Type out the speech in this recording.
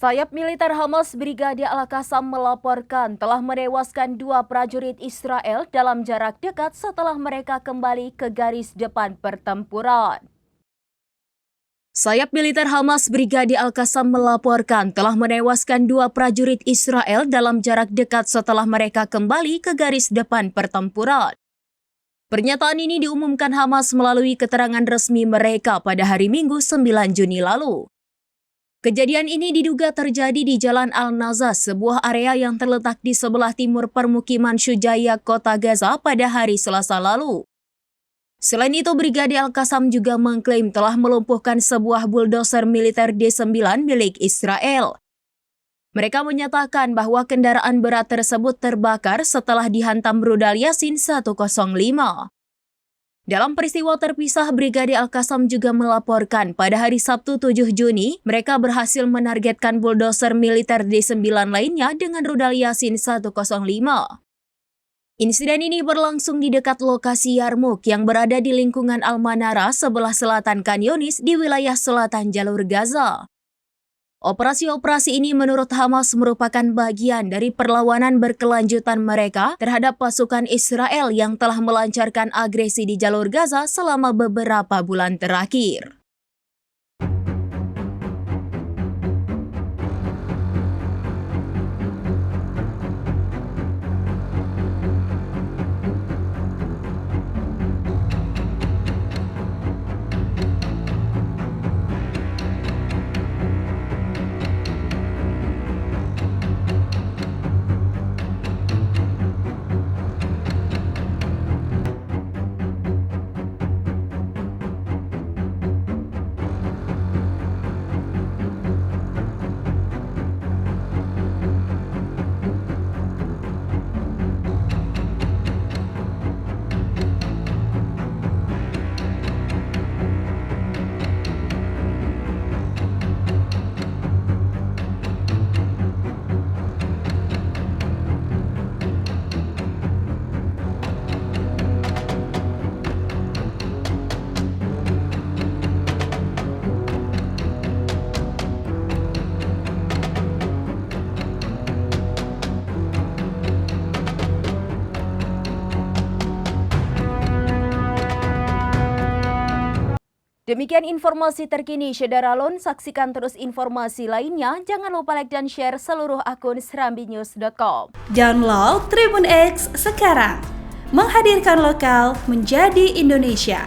Sayap militer Hamas Brigade Al-Qassam melaporkan telah menewaskan 2 prajurit Israel dalam jarak dekat setelah mereka kembali ke garis depan pertempuran. Sayap militer Hamas Brigade Al-Qassam melaporkan telah menewaskan 2 prajurit Israel dalam jarak dekat setelah mereka kembali ke garis depan pertempuran. Pernyataan ini diumumkan Hamas melalui keterangan resmi mereka pada hari Minggu 9 Juni lalu. Kejadian ini diduga terjadi di Jalan Al-Nazah, sebuah area yang terletak di sebelah timur permukiman Syujaya, Kota Gaza pada hari Selasa lalu. Selain itu, Brigade Al-Qassam juga mengklaim telah melumpuhkan sebuah buldoser militer D9 milik Israel. Mereka menyatakan bahwa kendaraan berat tersebut terbakar setelah dihantam rudal Yasin 105. Dalam peristiwa terpisah, Brigade Al-Qassam juga melaporkan pada hari Sabtu 7 Juni, mereka berhasil menargetkan buldoser militer D9 lainnya dengan rudal Yasin 105. Insiden ini berlangsung di dekat lokasi Yarmouk yang berada di lingkungan Al-Manara sebelah selatan Khan Younis di wilayah selatan jalur Gaza. Operasi-operasi ini menurut Hamas merupakan bagian dari perlawanan berkelanjutan mereka terhadap pasukan Israel yang telah melancarkan agresi di jalur Gaza selama beberapa bulan terakhir. Demikian informasi terkini Syederalun, saksikan terus informasi lainnya. Jangan lupa like dan share seluruh akun serambinews.com. Download Tribun X sekarang, menghadirkan lokal menjadi Indonesia.